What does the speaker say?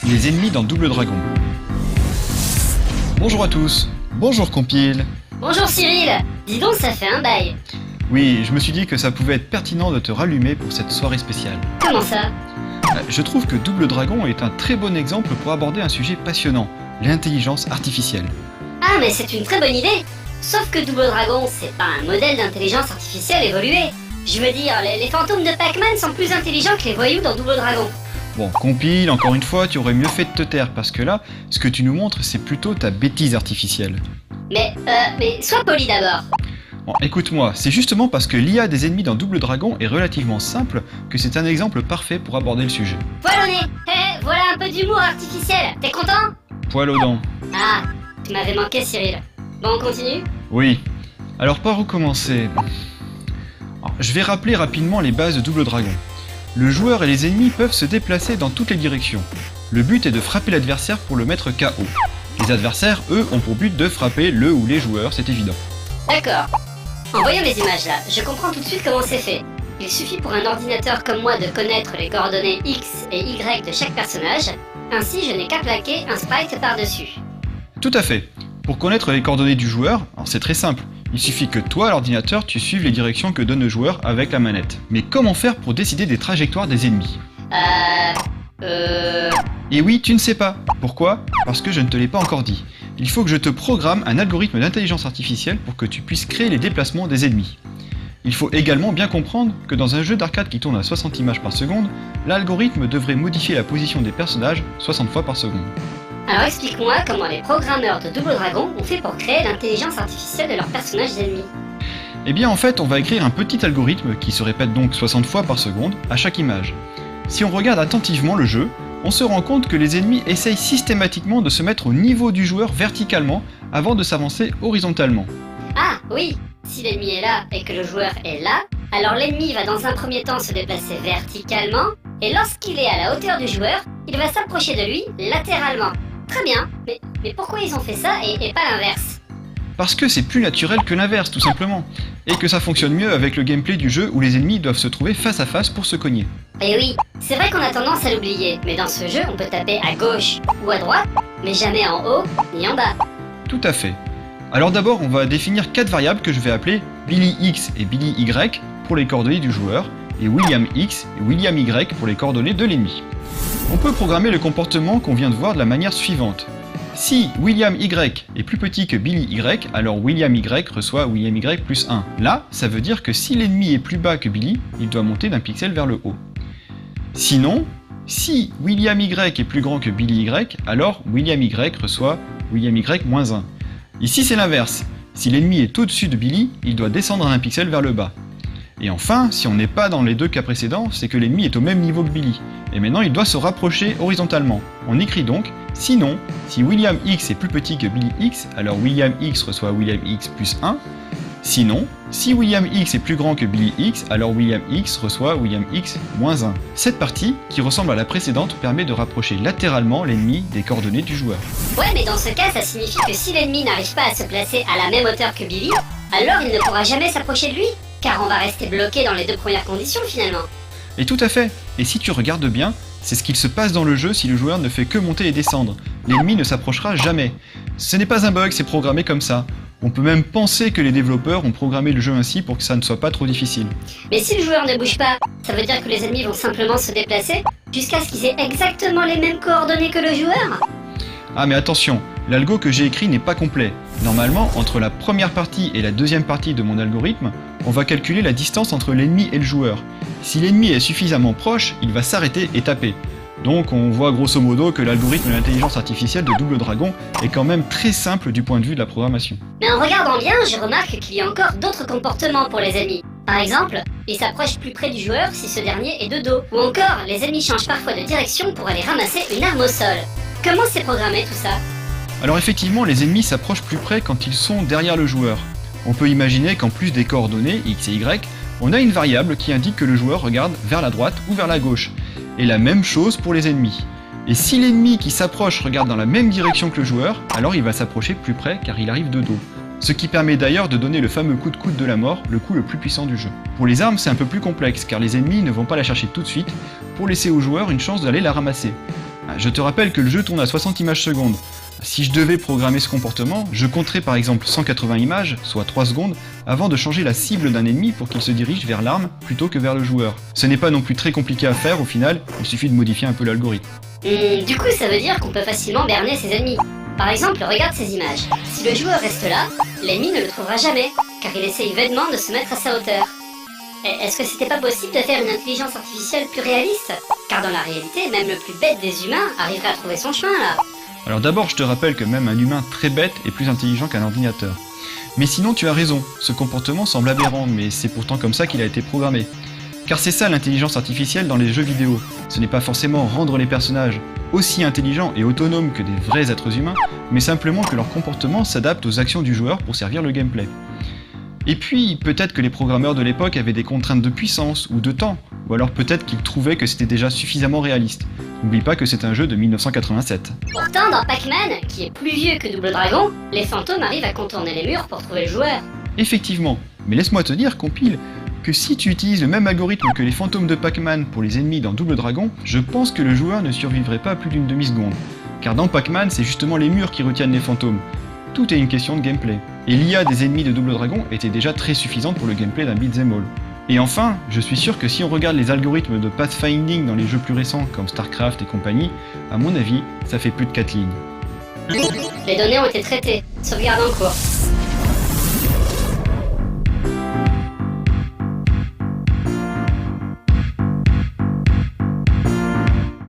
Les ennemis dans Double Dragon. Bonjour à tous. Bonjour Compile. Bonjour Cyril. Dis donc, ça fait un bail. Oui, je me suis dit que ça pouvait être pertinent de te rallumer pour cette soirée spéciale. Comment ça? Je trouve que Double Dragon est un très bon exemple pour aborder un sujet passionnant, l'intelligence artificielle. Ah, mais c'est une très bonne idée. Sauf que Double Dragon, c'est pas un modèle d'intelligence artificielle évolué. Je veux dire, les fantômes de Pac-Man sont plus intelligents que les voyous dans Double Dragon. Bon, Compile, encore une fois, tu aurais mieux fait de te taire, parce que là, ce que tu nous montres, c'est plutôt ta bêtise artificielle. Mais sois poli d'abord. Bon, écoute-moi, c'est justement parce que l'IA des ennemis dans Double Dragon est relativement simple que c'est un exemple parfait pour aborder le sujet. Poil au nez. Voilà un peu d'humour artificiel. T'es content? Poil aux dents. Ah, tu m'avais manqué Cyril. Bon, on continue? Oui. Alors par où commencer? Je vais rappeler rapidement les bases de Double Dragon. Le joueur et les ennemis peuvent se déplacer dans toutes les directions. Le but est de frapper l'adversaire pour le mettre KO. Les adversaires, eux, ont pour but de frapper le ou les joueurs, c'est évident. D'accord. En voyant les images là, je comprends tout de suite comment c'est fait. Il suffit pour un ordinateur comme moi de connaître les coordonnées X et Y de chaque personnage, ainsi je n'ai qu'à plaquer un sprite par-dessus. Tout à fait. Pour connaître les coordonnées du joueur, c'est très simple. Il suffit que toi, l'ordinateur, tu suives les directions que donne le joueur avec la manette. Mais comment faire pour décider des trajectoires des ennemis? Et oui, tu ne sais pas. Pourquoi? Parce que je ne te l'ai pas encore dit. Il faut que je te programme un algorithme d'intelligence artificielle pour que tu puisses créer les déplacements des ennemis. Il faut également bien comprendre que dans un jeu d'arcade qui tourne à 60 images par seconde, l'algorithme devrait modifier la position des personnages 60 fois par seconde. Alors explique-moi comment les programmeurs de Double Dragon ont fait pour créer l'intelligence artificielle de leurs personnages ennemis. Eh bien en fait, on va écrire un petit algorithme qui se répète donc 60 fois par seconde à chaque image. Si on regarde attentivement le jeu, on se rend compte que les ennemis essayent systématiquement de se mettre au niveau du joueur verticalement avant de s'avancer horizontalement. Ah oui, si l'ennemi est là et que le joueur est là, alors l'ennemi va dans un premier temps se déplacer verticalement, et lorsqu'il est à la hauteur du joueur, il va s'approcher de lui latéralement. Très bien, mais pourquoi ils ont fait ça et pas l'inverse? Parce que c'est plus naturel que l'inverse tout simplement, et que ça fonctionne mieux avec le gameplay du jeu où les ennemis doivent se trouver face à face pour se cogner. Et oui, c'est vrai qu'on a tendance à l'oublier, mais dans ce jeu on peut taper à gauche ou à droite, mais jamais en haut ni en bas. Tout à fait. Alors d'abord on va définir 4 variables que je vais appeler Billy X et Billy Y pour les coordonnées du joueur, et William X et William Y pour les coordonnées de l'ennemi. On peut programmer le comportement qu'on vient de voir de la manière suivante. Si William Y est plus petit que Billy Y, alors William Y reçoit William Y plus 1. Là, ça veut dire que si l'ennemi est plus bas que Billy, il doit monter d'un pixel vers le haut. Sinon, si William Y est plus grand que Billy Y, alors William Y reçoit William Y moins 1. Ici c'est l'inverse. Si l'ennemi est au-dessus de Billy, il doit descendre d'un pixel vers le bas. Et enfin, si on n'est pas dans les deux cas précédents, c'est que l'ennemi est au même niveau que Billy. Et maintenant il doit se rapprocher horizontalement. On écrit donc, sinon, si William X est plus petit que Billy X, alors William X reçoit William X plus 1. Sinon, si William X est plus grand que Billy X, alors William X reçoit William X moins 1. Cette partie, qui ressemble à la précédente, permet de rapprocher latéralement l'ennemi des coordonnées du joueur. Ouais, mais dans ce cas, ça signifie que si l'ennemi n'arrive pas à se placer à la même hauteur que Billy, alors il ne pourra jamais s'approcher de lui, car on va rester bloqué dans les deux premières conditions finalement. Et tout à fait. Et si tu regardes bien, c'est ce qu'il se passe dans le jeu si le joueur ne fait que monter et descendre. L'ennemi ne s'approchera jamais. Ce n'est pas un bug, c'est programmé comme ça. On peut même penser que les développeurs ont programmé le jeu ainsi pour que ça ne soit pas trop difficile. Mais si le joueur ne bouge pas, ça veut dire que les ennemis vont simplement se déplacer jusqu'à ce qu'ils aient exactement les mêmes coordonnées que le joueur? Ah mais attention, l'algo que j'ai écrit n'est pas complet. Normalement, entre la première partie et la deuxième partie de mon algorithme, on va calculer la distance entre l'ennemi et le joueur. Si l'ennemi est suffisamment proche, il va s'arrêter et taper. Donc on voit grosso modo que l'algorithme de l'intelligence artificielle de Double Dragon est quand même très simple du point de vue de la programmation. Mais en regardant bien, je remarque qu'il y a encore d'autres comportements pour les ennemis. Par exemple, ils s'approchent plus près du joueur si ce dernier est de dos. Ou encore, les ennemis changent parfois de direction pour aller ramasser une arme au sol. Comment c'est programmé tout ça? Alors effectivement, les ennemis s'approchent plus près quand ils sont derrière le joueur. On peut imaginer qu'en plus des coordonnées X et Y, on a une variable qui indique que le joueur regarde vers la droite ou vers la gauche. Et la même chose pour les ennemis. Et si l'ennemi qui s'approche regarde dans la même direction que le joueur, alors il va s'approcher plus près car il arrive de dos. ce qui permet d'ailleurs de donner le fameux coup de coude de la mort, le coup le plus puissant du jeu. Pour les armes, c'est un peu plus complexe, car les ennemis ne vont pas la chercher tout de suite, pour laisser aux joueurs une chance d'aller la ramasser. Je te rappelle que le jeu tourne à 60 images secondes. Si je devais programmer ce comportement, je compterais par exemple 180 images, soit 3 secondes, avant de changer la cible d'un ennemi pour qu'il se dirige vers l'arme plutôt que vers le joueur. Ce n'est pas non plus très compliqué à faire au final, il suffit de modifier un peu l'algorithme. Du coup, ça veut dire qu'on peut facilement berner ses ennemis. Par exemple, regarde ces images. Si le joueur reste là, l'ennemi ne le trouvera jamais, car il essaye vainement de se mettre à sa hauteur. Est-ce que c'était pas possible de faire une intelligence artificielle plus réaliste? Car dans la réalité, même le plus bête des humains arriverait à trouver son chemin là. Alors d'abord, je te rappelle que même un humain très bête est plus intelligent qu'un ordinateur. Mais sinon, tu as raison, ce comportement semble aberrant, mais c'est pourtant comme ça qu'il a été programmé. Car c'est ça l'intelligence artificielle dans les jeux vidéo. Ce n'est pas forcément rendre les personnages aussi intelligents et autonomes que des vrais êtres humains, mais simplement que leur comportement s'adapte aux actions du joueur pour servir le gameplay. Et puis, peut-être que les programmeurs de l'époque avaient des contraintes de puissance ou de temps, ou alors peut-être qu'ils trouvaient que c'était déjà suffisamment réaliste. N'oublie pas que c'est un jeu de 1987. Pourtant, dans Pac-Man, qui est plus vieux que Double Dragon, les fantômes arrivent à contourner les murs pour trouver le joueur. Effectivement, mais laisse-moi te dire, Compile, que si tu utilises le même algorithme que les fantômes de Pac-Man pour les ennemis dans Double Dragon, je pense que le joueur ne survivrait pas plus d'une demi-seconde. Car dans Pac-Man, c'est justement les murs qui retiennent les fantômes. Tout est une question de gameplay. Et l'IA des ennemis de Double Dragon était déjà très suffisante pour le gameplay d'un beat'em all. Et enfin, je suis sûr que si on regarde les algorithmes de pathfinding dans les jeux plus récents comme StarCraft et compagnie, à mon avis, ça fait plus de 4 lignes. Les données ont été traitées. Sauvegarde en cours.